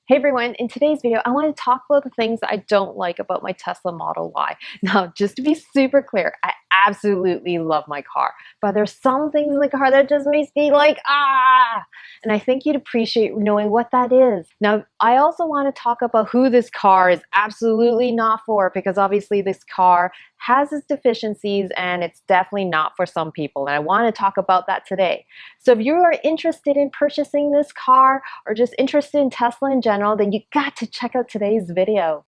Hey everyone, in today's video, I want to talk about the things that I don't like about my Tesla Model Y. Now, just to be super clear, I absolutely love my car, but there's some things in the car that just makes me like, ah! And I think you'd appreciate knowing what that is. Now, I also want to talk about who this car is absolutely not for, because obviously this car has its deficiencies and it's definitely not for some people. And I want to talk about that today. So if you are interested in purchasing this car, or just interested in Tesla in general, then you got to check out today's video.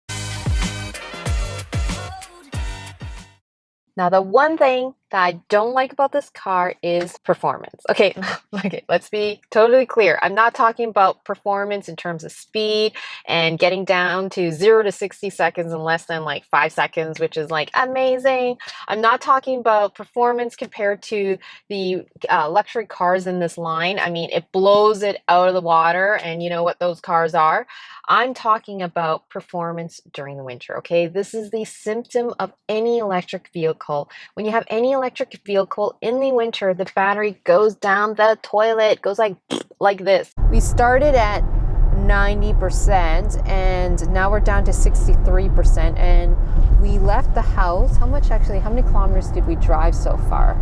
Now, the one thing that I don't like about this car is performance. Okay, okay, let's be totally clear. I'm not talking about performance in terms of speed and getting down to 0 to 60 seconds in less than like 5 seconds, which is like amazing. I'm not talking about performance compared to the luxury cars in this line. I mean, it blows it out of the water, and you know what those cars are. I'm talking about performance during the winter, okay? This is the symptom of any electric vehicle. When you have any electric vehicle in the winter, the battery goes down the toilet, goes like this. We started at 90% and now we're down to 63%, and we left the house. How many kilometers did we drive so far?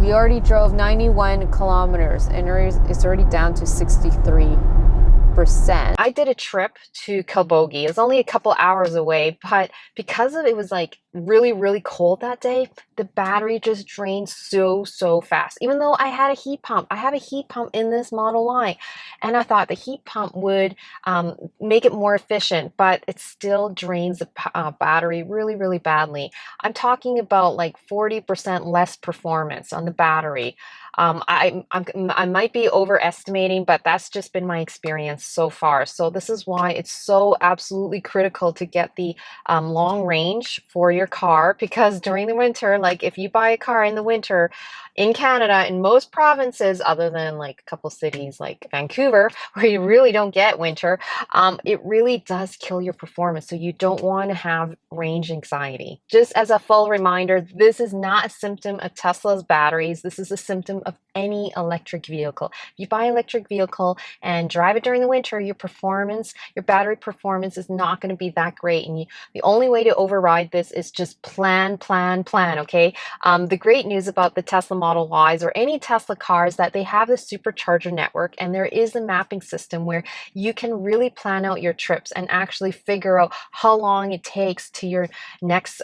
We already drove 91 kilometers and it's already down to 63%. I did a trip to Kilbogie. It was only a couple hours away, but because it was like really, really cold that day, the battery just drained so fast. Even though I had a heat pump, I have a heat pump in this Model Y, and I thought the heat pump would make it more efficient, but it still drains the battery really badly. I'm talking about like 40% less performance on the battery. I might be overestimating, but that's just been my experience so far. So this is why it's so absolutely critical to get the long range for your car, because during the winter, like if you buy a car in the winter in Canada, in most provinces, other than like a couple cities like Vancouver, where you really don't get winter, it really does kill your performance. So you don't want to have range anxiety. Just as a full reminder, this is not a symptom of Tesla's batteries. This is a symptom of any electric vehicle. If you buy an electric vehicle and drive it during the winter, your battery performance is not going to be that great. And the only way to override this is just plan, okay? The great news about the Tesla Model Ys or any Tesla car is that they have the supercharger network, and there is a mapping system where you can really plan out your trips and actually figure out how long it takes to your next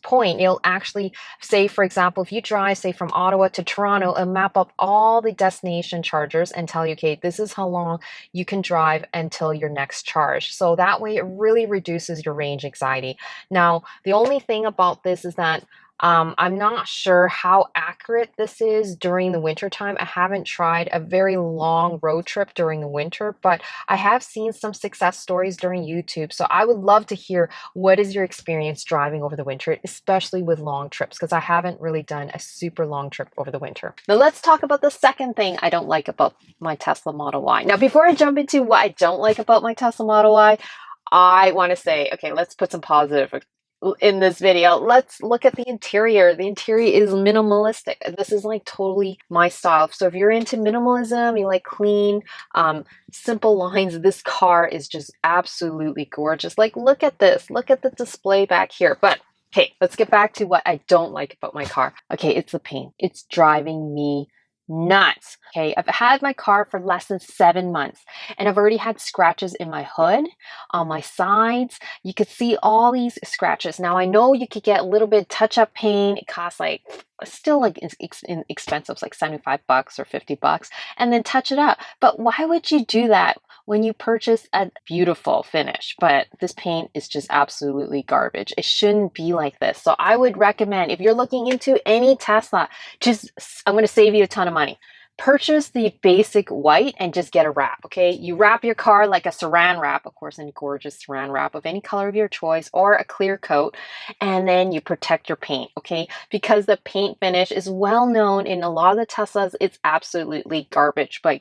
point. It'll actually say, for example, if you drive, say, from Ottawa to Toronto, it'll map up all the destination chargers and tell you, okay, this is how long you can drive until your next charge. So that way it really reduces your range anxiety. Now, the only thing about this is that I'm not sure how accurate this is during the winter time. I haven't tried a very long road trip during the winter, but I have seen some success stories during YouTube. So I would love to hear, what is your experience driving over the winter, especially with long trips, because I haven't really done a super long trip over the winter. Now let's talk about the second thing I don't like about my Tesla Model Y. Now, before I jump into what I don't like about my Tesla Model Y, I want to say, okay, let's put some positive in this video. Let's look at the interior. The interior is minimalistic. This is like totally my style. So if you're into minimalism, you like clean, simple lines, this car is just absolutely gorgeous. Like, look at this. Look at the display back here. But okay, let's get back to what I don't like about my car. Okay, it's the paint. It's driving me nuts. Okay, I've had my car for less than 7 months, and I've already had scratches in my hood, on my sides. You could see all these scratches. Now, I know you could get a little bit touch-up paint. It costs like, still like expensive, it's like 75 bucks or 50 bucks, and then touch it up. But why would you do that when you purchase a beautiful finish? But this paint is just absolutely garbage. It shouldn't be like this. So I would recommend, if you're looking into any Tesla, I'm going to save you a ton of money. Purchase the basic white and just get a wrap, okay? You wrap your car like a saran wrap, of course, a gorgeous saran wrap of any color of your choice, or a clear coat, and then you protect your paint, okay? Because the paint finish is well known in a lot of the Teslas, it's absolutely garbage. But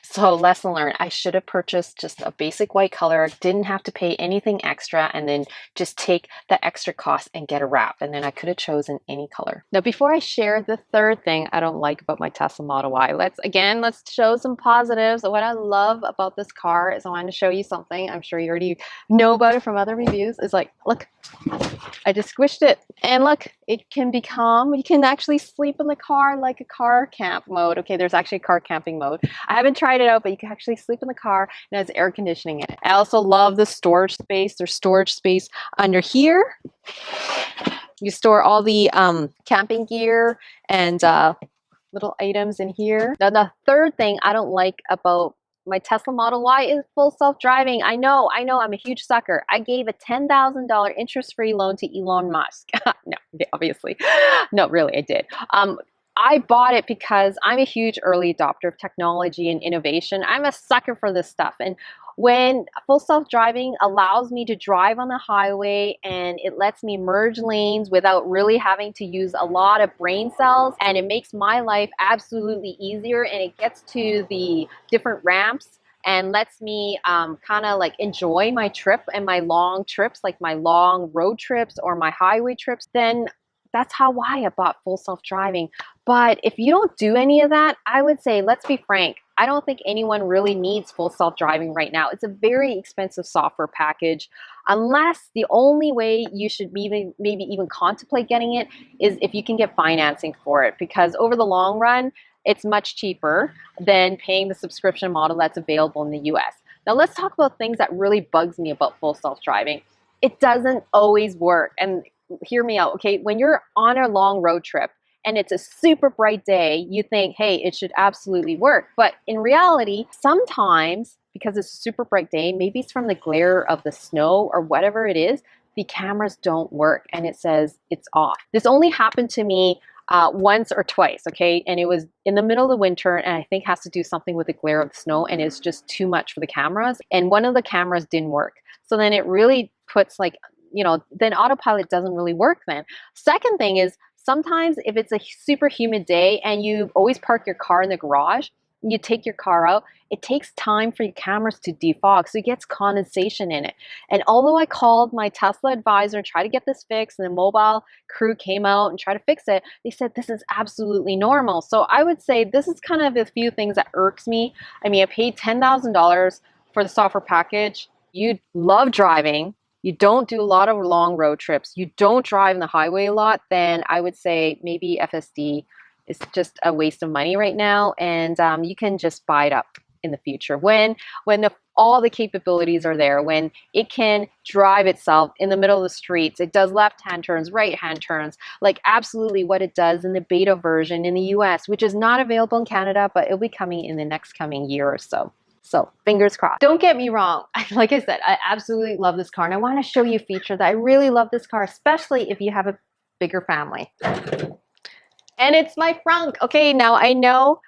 So lesson learned, I should have purchased just a basic white color, didn't have to pay anything extra, and then just take the extra cost and get a wrap. And then I could have chosen any color. Now, before I share the third thing I don't like about my Tesla Model Y, let's show some positives. What I love about this car is I want to show you something. I'm sure you already know about it from other reviews. Is like, look, I just squished it. And look, it can become, you can actually sleep in the car like a car camp mode. Okay, there's actually a car camping mode. I haven't tried it out, but you can actually sleep in the car and it has air conditioning in it. I also love the storage space. There's storage space under here. You store all the camping gear and little items in here. Now, the third thing I don't like about my Tesla Model Y is full self-driving. I know, I'm a huge sucker. I gave a $10,000 interest-free loan to Elon Musk. No, obviously. No, really, I did. I bought it because I'm a huge early adopter of technology and innovation. I'm a sucker for this stuff. And when full self-driving allows me to drive on the highway and it lets me merge lanes without really having to use a lot of brain cells, and it makes my life absolutely easier, and it gets to the different ramps and lets me kind of like enjoy my trip and my long trips, like my long road trips or my highway trips, then that's why I bought full self-driving. But if you don't do any of that, I would say, let's be frank, I don't think anyone really needs full self-driving right now. It's a very expensive software package, unless the only way you should maybe even contemplate getting it is if you can get financing for it, because over the long run, it's much cheaper than paying the subscription model that's available in the US. Now let's talk about things that really bugs me about full self-driving. It doesn't always work. And hear me out, okay? When you're on a long road trip and it's a super bright day, you think, hey, it should absolutely work. But in reality, sometimes because it's a super bright day, maybe it's from the glare of the snow or whatever it is, the cameras don't work and it says it's off. This only happened to me once or twice, okay? And it was in the middle of the winter, and I think has to do something with the glare of the snow, and it's just too much for the cameras. And one of the cameras didn't work. So then it really puts like, then autopilot doesn't really work then. Second thing is, sometimes if it's a super humid day and you always park your car in the garage, you take your car out, it takes time for your cameras to defog, so it gets condensation in it. And although I called my Tesla advisor and tried to get this fixed, and the mobile crew came out and tried to fix it, they said this is absolutely normal. So I would say this is kind of a few things that irks me. I mean, I paid $10,000 for the software package. You love driving, you don't do a lot of long road trips, you don't drive in the highway a lot, then I would say maybe FSD is just a waste of money right now, and you can just buy it up in the future when all the capabilities are there, when it can drive itself in the middle of the streets, it does left-hand turns, right-hand turns, like absolutely what it does in the beta version in the US, which is not available in Canada, but it'll be coming in the next coming year or so. So fingers crossed. Don't get me wrong. Like I said, I absolutely love this car, and I want to show you a feature that I really love this car, especially if you have a bigger family. And it's my frunk. Okay, now I know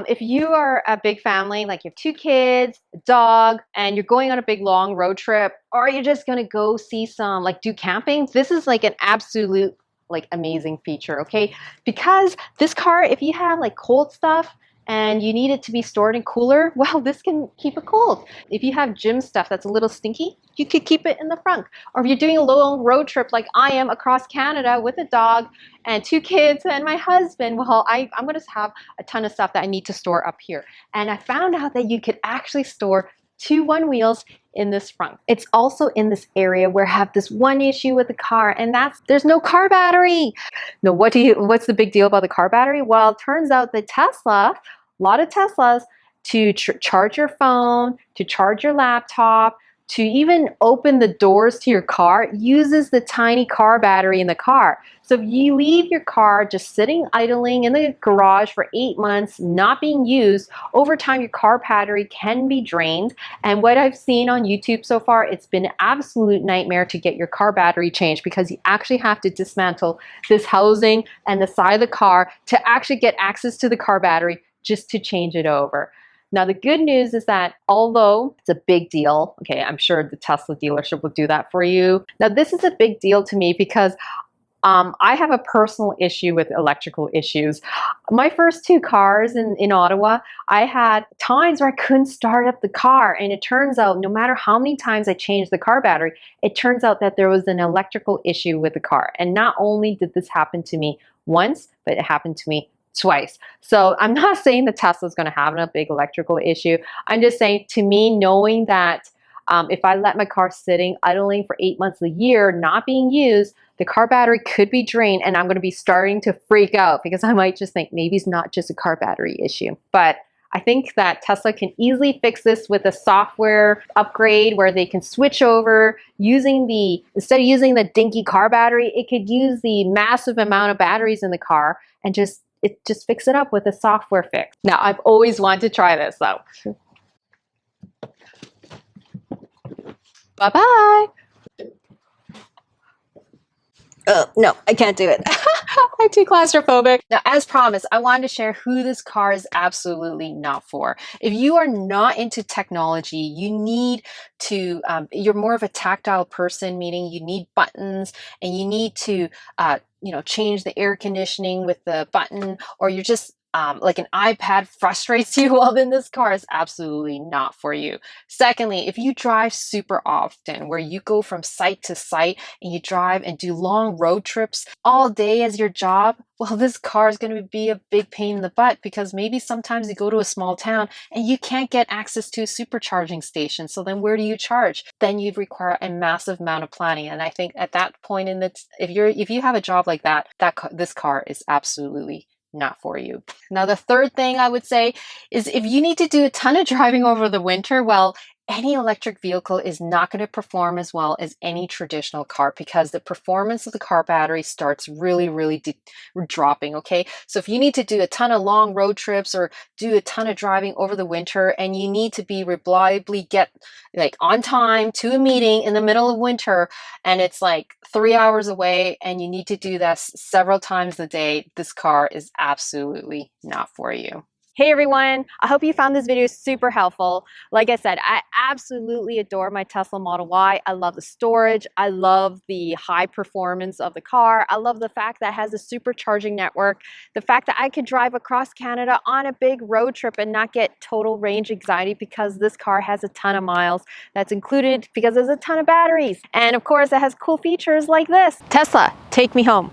if you are a big family, like you have 2 kids, a dog, and you're going on a big long road trip, or you're just gonna go see some, like do camping, this is like an absolute like amazing feature, okay? Because this car, if you have like cold stuff and you need it to be stored in cooler, well, this can keep it cold. If you have gym stuff that's a little stinky, you could keep it in the front. Or if you're doing a long road trip like I am across Canada with a dog and 2 kids and my husband, well, I'm going to have a ton of stuff that I need to store up here. And I found out that you could actually store 2 one wheels in this front. It's also in this area where I have this one issue with the car, and that's there's no car battery. Now, what's the big deal about the car battery? Well, it turns out that Tesla, a lot of Teslas, to charge your phone, to charge your laptop, to even open the doors to your car, uses the tiny car battery in the car. So if you leave your car just sitting idling in the garage for 8 months, not being used, over time your car battery can be drained. And what I've seen on YouTube so far, it's been an absolute nightmare to get your car battery changed, because you actually have to dismantle this housing and the side of the car to actually get access to the car battery just to change it over. Now, the good news is that although it's a big deal, okay, I'm sure the Tesla dealership will do that for you. Now, this is a big deal to me because I have a personal issue with electrical issues. My first two cars in Ottawa, I had times where I couldn't start up the car, and it turns out no matter how many times I changed the car battery, it turns out that there was an electrical issue with the car. And not only did this happen to me once, but it happened to me twice. So I'm not saying the Tesla is going to have a big electrical issue. I'm just saying, to me, knowing that if I let my car sitting idling for 8 months a year, not being used, the car battery could be drained, and I'm going to be starting to freak out because I might just think maybe it's not just a car battery issue. But I think that Tesla can easily fix this with a software upgrade where they can switch over using instead of using the dinky car battery, it could use the massive amount of batteries in the car and just fix it up with a software fix. Now, I've always wanted to try this though. Bye-bye. Oh, no, I can't do it. I'm too claustrophobic. Now, as promised, I wanted to share who this car is absolutely not for. If you are not into technology, you need to, you're more of a tactile person, meaning you need buttons and you need to, change the air conditioning with the button, or you're just like an iPad frustrates you, well, then this car is absolutely not for you. Secondly, if you drive super often, where you go from site to site and you drive and do long road trips all day as your job, well, this car is going to be a big pain in the butt because maybe sometimes you go to a small town and you can't get access to a supercharging station. So then where do you charge? Then you require a massive amount of planning. And I think at that point if you have a job like that, this car is absolutely not for you. Now, the third thing I would say is if you need to do a ton of driving over the winter, well, any electric vehicle is not going to perform as well as any traditional car because the performance of the car battery starts really dropping, okay? So if you need to do a ton of long road trips or do a ton of driving over the winter and you need to be reliably get like on time to a meeting in the middle of winter and it's like 3 hours away and you need to do this several times a day, this car is absolutely not for you. Hey everyone, I hope you found this video super helpful. Like I said, I absolutely adore my Tesla Model Y. I love the storage. I love the high performance of the car. I love the fact that it has a supercharging network. The fact that I could drive across Canada on a big road trip and not get total range anxiety because this car has a ton of miles that's included because there's a ton of batteries. And of course, it has cool features like this. Tesla, take me home.